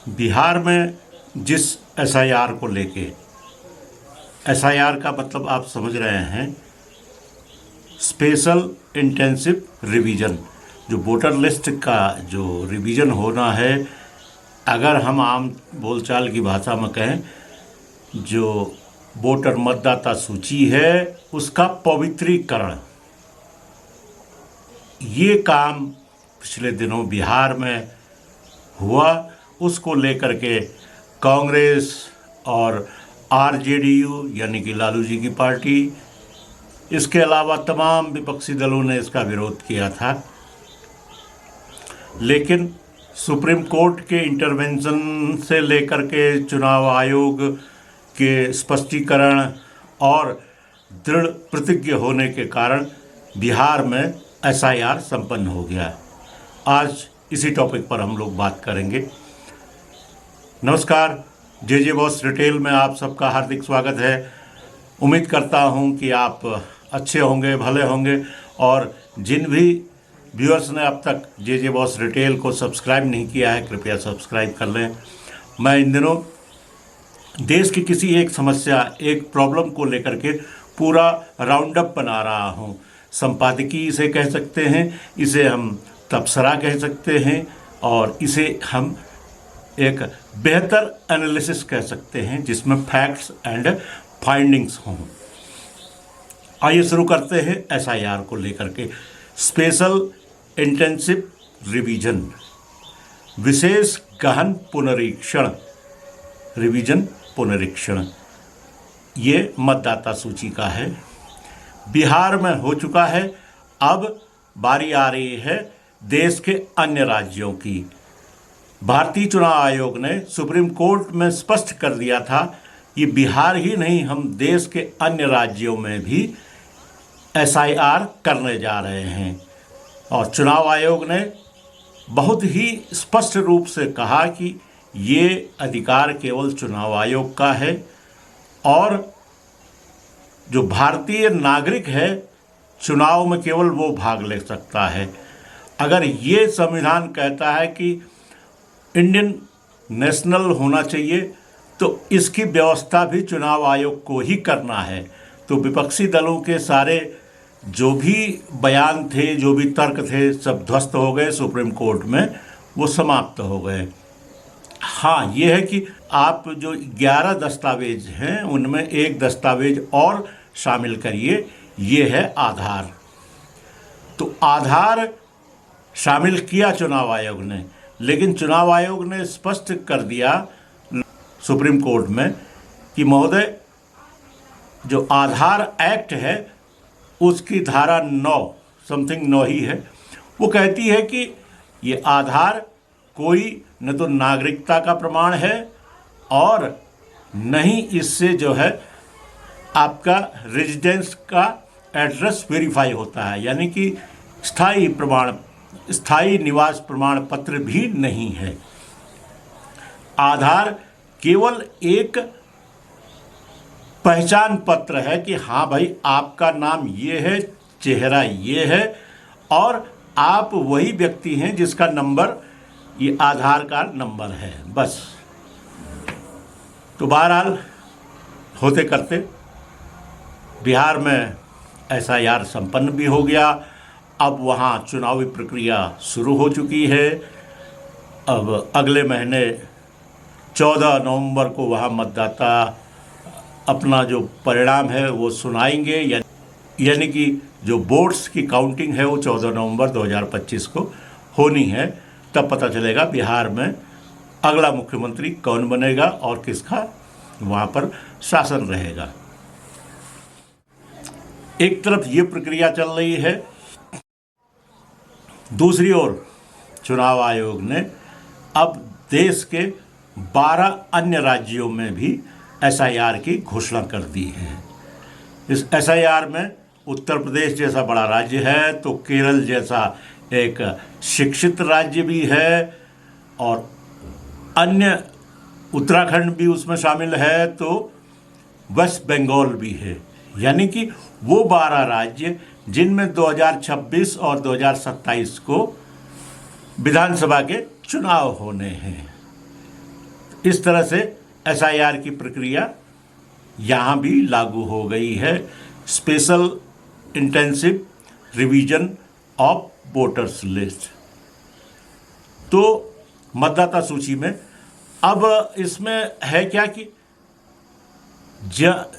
बिहार में जिस एसआईआर को लेके, एसआईआर का मतलब आप समझ रहे हैं, स्पेशल इंटेंसिव रिवीजन। जो वोटर लिस्ट का जो रिवीजन होना है, अगर हम आम बोलचाल की भाषा में कहें, जो वोटर मतदाता सूची है उसका पवित्रीकरण, ये काम पिछले दिनों बिहार में हुआ। उसको लेकर के कांग्रेस और आरजेडीयू यानी कि लालू जी की पार्टी, इसके अलावा तमाम विपक्षी दलों ने इसका विरोध किया था। लेकिन सुप्रीम कोर्ट के इंटरवेंशन से लेकर के चुनाव आयोग के स्पष्टीकरण और दृढ़ प्रतिज्ञ होने के कारण बिहार में एसआईआर संपन्न हो गया। आज इसी टॉपिक पर हम लोग बात करेंगे। नमस्कार, जे बॉस रिटेल में आप सबका हार्दिक स्वागत है। उम्मीद करता हूं कि आप अच्छे होंगे, भले होंगे, और जिन भी व्यूअर्स ने अब तक जे बॉस रिटेल को सब्सक्राइब नहीं किया है, कृपया सब्सक्राइब कर लें। मैं इन दिनों देश की किसी एक समस्या, एक प्रॉब्लम को लेकर के पूरा राउंड अप बना रहा हूं। संपादकीय इसे कह सकते हैं, इसे हम तबसरा कह सकते हैं, और इसे हम एक बेहतर एनालिसिस कह सकते हैं जिसमें फैक्ट्स एंड फाइंडिंग्स हों। आइए शुरू करते हैं एसआईआर को लेकर के। स्पेशल इंटेंसिव रिवीजन, विशेष गहन पुनरीक्षण, रिवीजन पुनरीक्षण, ये मतदाता सूची का है। बिहार में हो चुका है। अब बारी आ रही है देश के अन्य राज्यों की। भारतीय चुनाव आयोग ने सुप्रीम कोर्ट में स्पष्ट कर दिया था, ये बिहार ही नहीं, हम देश के अन्य राज्यों में भी एसआईआर करने जा रहे हैं। और चुनाव आयोग ने बहुत ही स्पष्ट रूप से कहा कि ये अधिकार केवल चुनाव आयोग का है, और जो भारतीय नागरिक है चुनाव में केवल वो भाग ले सकता है। अगर ये संविधान कहता है कि इंडियन नेशनल होना चाहिए, तो इसकी व्यवस्था भी चुनाव आयोग को ही करना है। तो विपक्षी दलों के सारे जो भी बयान थे, जो भी तर्क थे, सब ध्वस्त हो गए सुप्रीम कोर्ट में, वो समाप्त हो गए। हाँ, ये है कि आप जो 11 दस्तावेज हैं उनमें एक दस्तावेज और शामिल करिए, ये है आधार। तो आधार शामिल किया चुनाव आयोग ने, लेकिन चुनाव आयोग ने स्पष्ट कर दिया सुप्रीम कोर्ट में कि महोदय, जो आधार एक्ट है उसकी धारा 9 ही है, वो कहती है कि ये आधार कोई न तो नागरिकता का प्रमाण है और न ही इससे जो है आपका रेजिडेंस का एड्रेस वेरीफाई होता है, यानी कि स्थायी निवास प्रमाण पत्र भी नहीं है। आधार केवल एक पहचान पत्र है कि हाँ भाई, आपका नाम ये है, चेहरा ये है, और आप वही व्यक्ति हैं जिसका नंबर ये आधार कार्ड नंबर है, बस। तो बहरहाल होते करते बिहार में एसआईआर संपन्न भी हो गया। अब वहाँ चुनावी प्रक्रिया शुरू हो चुकी है। अब अगले महीने 14 नवंबर को वहाँ मतदाता अपना जो परिणाम है वो सुनाएंगे, यानी कि जो वोट्स की काउंटिंग है वो 14 नवंबर 2025 को होनी है। तब पता चलेगा बिहार में अगला मुख्यमंत्री कौन बनेगा और किसका वहाँ पर शासन रहेगा। एक तरफ ये प्रक्रिया चल रही है, दूसरी ओर चुनाव आयोग ने अब देश के 12 अन्य राज्यों में भी एसआईआर की घोषणा कर दी है। इस एसआईआर में उत्तर प्रदेश जैसा बड़ा राज्य है, तो केरल जैसा एक शिक्षित राज्य भी है, और अन्य उत्तराखंड भी उसमें शामिल है, तो वेस्ट बंगाल भी है। यानी कि वो 12 राज्य जिनमें 2026 और 2027 को विधानसभा के चुनाव होने हैं। इस तरह से एसआईआर की प्रक्रिया यहाँ भी लागू हो गई है, special intensive revision of voters list. तो मतदाता सूची में अब इसमें है क्या कि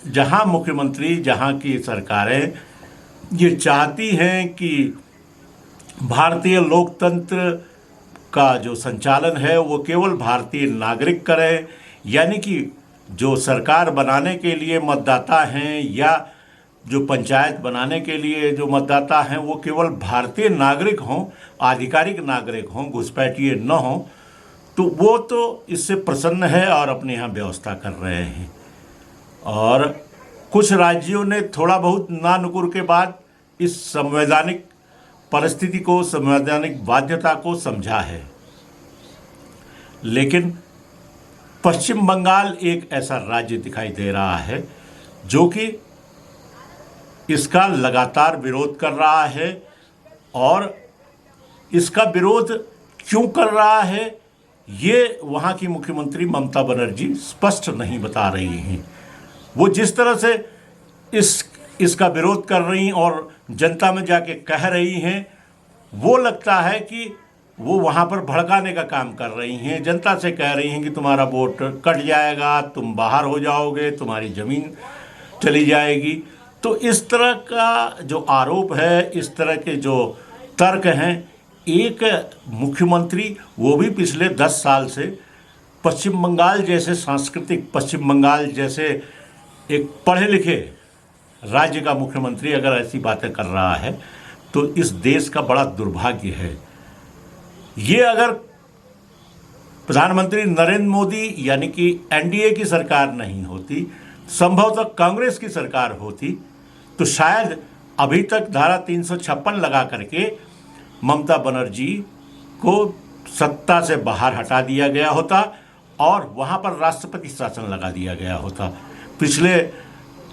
जहाँ मुख्यमंत्री, जहाँ की सरकारें ये चाहती हैं कि भारतीय लोकतंत्र का जो संचालन है वो केवल भारतीय नागरिक करें, यानी कि जो सरकार बनाने के लिए मतदाता हैं या जो पंचायत बनाने के लिए जो मतदाता हैं वो केवल भारतीय नागरिक हों, आधिकारिक नागरिक हों, घुसपैठिए न हों, तो वो तो इससे प्रसन्न है और अपने यहाँ व्यवस्था कर रहे हैं। और कुछ राज्यों ने थोड़ा बहुत नानुकुर के बाद इस संवैधानिक परिस्थिति को, संवैधानिक बाध्यता को समझा है। लेकिन पश्चिम बंगाल एक ऐसा राज्य दिखाई दे रहा है जो कि इसका लगातार विरोध कर रहा है, और इसका विरोध क्यों कर रहा है ये वहाँ की मुख्यमंत्री ममता बनर्जी स्पष्ट नहीं बता रही हैं। वो जिस तरह से इसका विरोध कर रही और जनता में जाके कह रही हैं, वो लगता है कि वो वहाँ पर भड़काने का काम कर रही हैं। जनता से कह रही हैं कि तुम्हारा वोट कट जाएगा, तुम बाहर हो जाओगे, तुम्हारी ज़मीन चली जाएगी। तो इस तरह का जो आरोप है, इस तरह के जो तर्क हैं, एक मुख्यमंत्री वो भी पिछले 10 साल से पश्चिम बंगाल जैसे सांस्कृतिक, पश्चिम बंगाल जैसे एक पढ़े लिखे राज्य का मुख्यमंत्री अगर ऐसी बातें कर रहा है तो इस देश का बड़ा दुर्भाग्य है। ये अगर प्रधानमंत्री नरेंद्र मोदी यानी कि एनडीए की सरकार नहीं होती, संभवतः कांग्रेस की सरकार होती, तो शायद अभी तक धारा 356 लगा करके ममता बनर्जी को सत्ता से बाहर हटा दिया गया होता और वहाँ पर राष्ट्रपति शासन लगा दिया गया होता। पिछले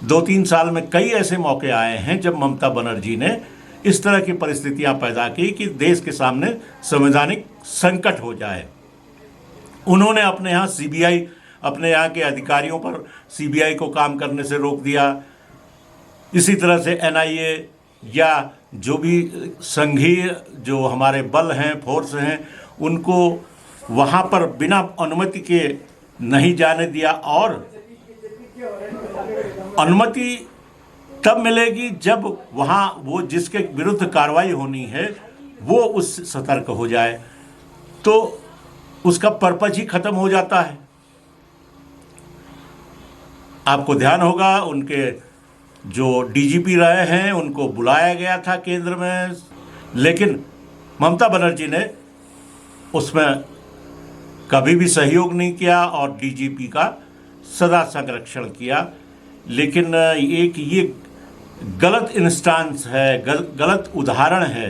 2-3 साल में कई ऐसे मौके आए हैं जब ममता बनर्जी ने इस तरह की परिस्थितियां पैदा की कि देश के सामने संवैधानिक संकट हो जाए। उन्होंने अपने यहाँ सीबीआई, अपने यहाँ के अधिकारियों पर सीबीआई को काम करने से रोक दिया। इसी तरह से एनआईए या जो भी संघीय जो हमारे बल हैं, फोर्स हैं, उनको वहाँ पर बिना अनुमति के नहीं जाने दिया। और अनुमति तब मिलेगी जब वहाँ वो जिसके विरुद्ध कार्रवाई होनी है वो उस सतर्क हो जाए, तो उसका पर्पज ही खत्म हो जाता है। आपको ध्यान होगा उनके जो डीजीपी रहे हैं उनको बुलाया गया था केंद्र में, लेकिन ममता बनर्जी ने उसमें कभी भी सहयोग नहीं किया और डीजीपी का सदा संरक्षण किया। लेकिन एक ये गलत इंस्टांस है, गलत उदाहरण है।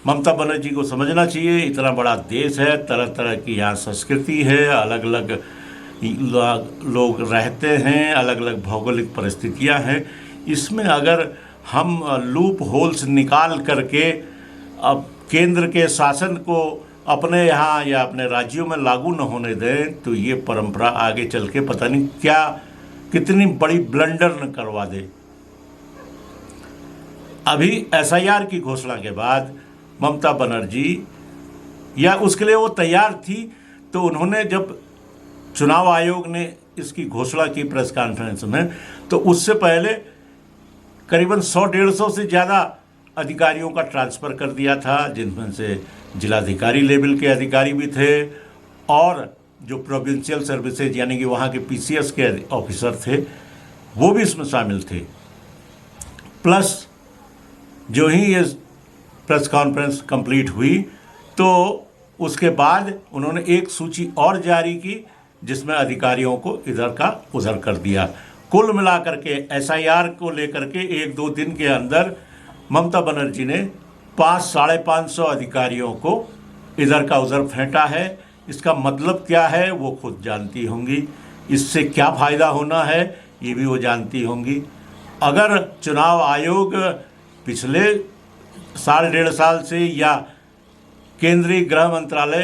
ममता बनर्जी को समझना चाहिए, इतना बड़ा देश है, तरह तरह की यहाँ संस्कृति है, अलग अलग लोग रहते हैं, अलग अलग भौगोलिक परिस्थितियाँ हैं। इसमें अगर हम लूप होल्स निकाल करके अब केंद्र के शासन को अपने यहाँ या अपने राज्यों में लागू न होने दें तो ये परंपरा आगे चल के पता नहीं क्या कितनी बड़ी ब्लंडर न करवा दे। अभी एसआईआर की घोषणा के बाद ममता बनर्जी या उसके लिए वो तैयार थी, तो उन्होंने जब चुनाव आयोग ने इसकी घोषणा की प्रेस कॉन्फ्रेंस में, तो उससे पहले करीबन 100-150 से ज़्यादा अधिकारियों का ट्रांसफ़र कर दिया था, जिनमें से जिलाधिकारी लेवल के अधिकारी भी थे और जो प्रोविंशियल सर्विसेज यानी कि वहाँ के पीसीएस के ऑफिसर थे वो भी इसमें शामिल थे। प्लस जो ही ये प्रेस कॉन्फ्रेंस कंप्लीट हुई तो उसके बाद उन्होंने एक सूची और जारी की जिसमें अधिकारियों को इधर का उधर कर दिया। कुल मिलाकर के एसआईआर को लेकर के 1-2 दिन के अंदर ममता बनर्जी ने 500-550 अधिकारियों को इधर का उधर फेंटा है। इसका मतलब क्या है वो खुद जानती होंगी, इससे क्या फ़ायदा होना है ये भी वो जानती होंगी। अगर चुनाव आयोग पिछले 1.5 साल से या केंद्रीय गृह मंत्रालय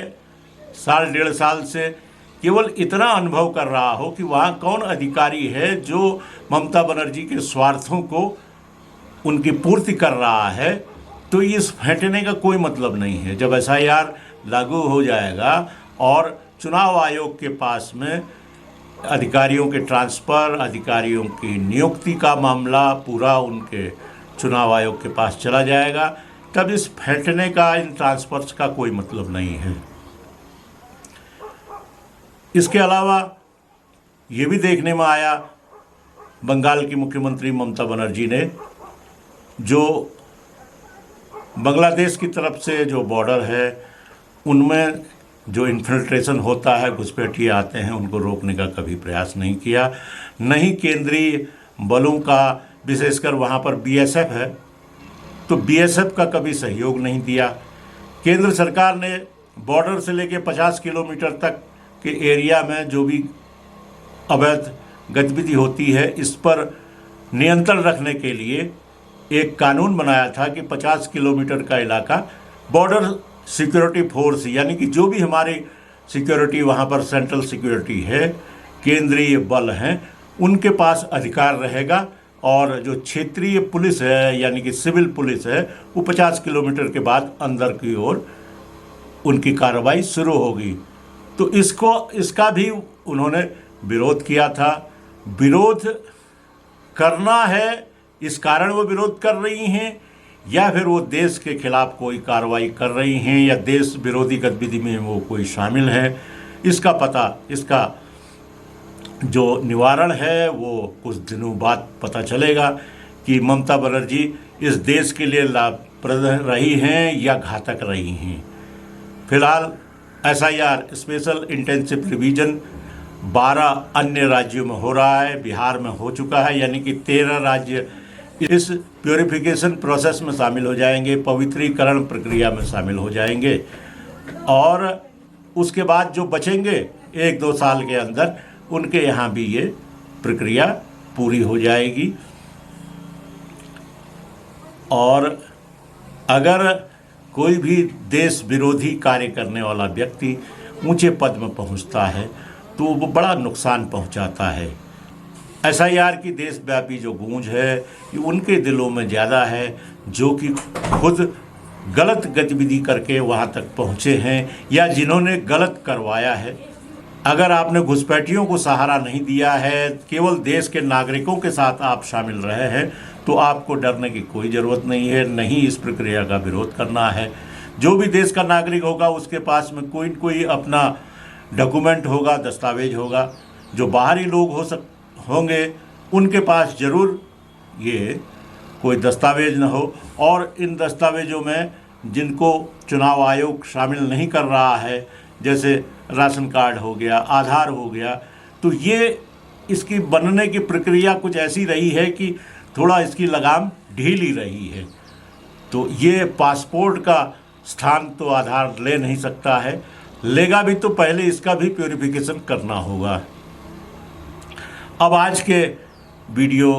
1.5 साल से केवल इतना अनुभव कर रहा हो कि वहाँ कौन अधिकारी है जो ममता बनर्जी के स्वार्थों को उनकी पूर्ति कर रहा है, तो इस फेंटने का कोई मतलब नहीं है। जब एसआईआर लागू हो जाएगा और चुनाव आयोग के पास में अधिकारियों के ट्रांसफ़र, अधिकारियों की नियुक्ति का मामला पूरा उनके चुनाव आयोग के पास चला जाएगा, तब इस फेंटने का, इन ट्रांसफर्स का कोई मतलब नहीं है। इसके अलावा ये भी देखने में आया, बंगाल की मुख्यमंत्री ममता बनर्जी ने जो बांग्लादेश की तरफ से जो बॉर्डर है उनमें जो इन्फिल्ट्रेशन होता है, घुसपैठिए आते हैं, उनको रोकने का कभी प्रयास नहीं किया। नहीं केंद्रीय बलों का, विशेषकर वहाँ पर बीएसएफ है, तो बीएसएफ का कभी सहयोग नहीं दिया। केंद्र सरकार ने बॉर्डर से लेकर 50 किलोमीटर तक के एरिया में जो भी अवैध गतिविधि होती है, इस पर नियंत्रण रखने के लिए एक कानून बनाया था कि 50 किलोमीटर का इलाका बॉर्डर सिक्योरिटी फोर्स, यानी कि जो भी हमारी सिक्योरिटी वहाँ पर सेंट्रल सिक्योरिटी है, केंद्रीय बल हैं, उनके पास अधिकार रहेगा, और जो क्षेत्रीय पुलिस है यानी कि सिविल पुलिस है वो 50 किलोमीटर के बाद अंदर की ओर उनकी कार्रवाई शुरू होगी। तो इसका भी उन्होंने विरोध किया था। विरोध करना है, इस कारण वो विरोध कर रही हैं, या फिर वो देश के खिलाफ कोई कार्रवाई कर रही हैं, या देश विरोधी गतिविधि में वो कोई शामिल है, इसका पता, इसका जो निवारण है वो कुछ दिनों बाद पता चलेगा कि ममता बनर्जी इस देश के लिए लाभप्रद रही हैं या घातक रही हैं। फिलहाल एसआईआर, स्पेशल इंटेंसिव रिवीजन, 12 अन्य राज्यों में हो रहा है, बिहार में हो चुका है, यानी कि 13 राज्य इस प्योरिफिकेशन प्रोसेस में शामिल हो जाएंगे, पवित्रीकरण प्रक्रिया में शामिल हो जाएंगे, और उसके बाद जो बचेंगे 1-2 साल के अंदर उनके यहाँ भी ये प्रक्रिया पूरी हो जाएगी। और अगर कोई भी देश विरोधी कार्य करने वाला व्यक्ति ऊंचे पद में पहुंचता है तो वो बड़ा नुकसान पहुंचाता है। एसआईआर की देशव्यापी जो गूंज है ये उनके दिलों में ज़्यादा है जो कि खुद गलत गतिविधि करके वहाँ तक पहुँचे हैं या जिन्होंने गलत करवाया है। अगर आपने घुसपैठियों को सहारा नहीं दिया है, केवल देश के नागरिकों के साथ आप शामिल रहे हैं, तो आपको डरने की कोई ज़रूरत नहीं है, नहीं इस प्रक्रिया का विरोध करना है। जो भी देश का नागरिक होगा उसके पास में कोई न कोई अपना डॉक्यूमेंट होगा, दस्तावेज होगा। जो बाहरी लोग होंगे उनके पास ज़रूर ये कोई दस्तावेज न हो, और इन दस्तावेज़ों में जिनको चुनाव आयोग शामिल नहीं कर रहा है, जैसे राशन कार्ड हो गया, आधार हो गया, तो ये इसकी बनने की प्रक्रिया कुछ ऐसी रही है कि थोड़ा इसकी लगाम ढीली रही है। तो ये पासपोर्ट का स्थान तो आधार ले नहीं सकता है, लेगा भी तो पहले इसका भी प्योरिफिकेशन करना होगा। अब आज के वीडियो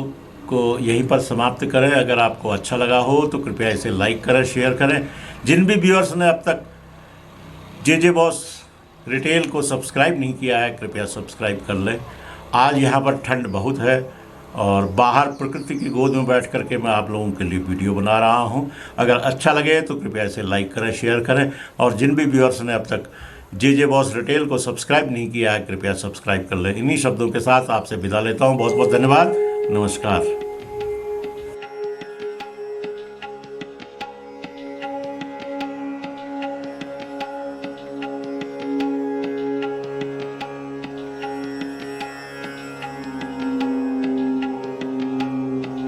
को यहीं पर समाप्त करें। अगर आपको अच्छा लगा हो तो कृपया इसे लाइक करें, शेयर करें। जिन भी व्यूअर्स ने अब तक जे बॉस रिटेल को सब्सक्राइब नहीं किया है, कृपया सब्सक्राइब कर लें। आज यहाँ पर ठंड बहुत है और बाहर प्रकृति की गोद में बैठ करके मैं आप लोगों के लिए वीडियो बना रहा हूँ। अगर अच्छा लगे तो कृपया इसे लाइक करें, शेयर करें, और जिन भी व्यूअर्स ने अब तक जे बॉस रिटेल को सब्सक्राइब नहीं किया है कृपया सब्सक्राइब कर लें। इन्हीं शब्दों के साथ आपसे विदा लेता हूँ। बहुत बहुत धन्यवाद, नमस्कार।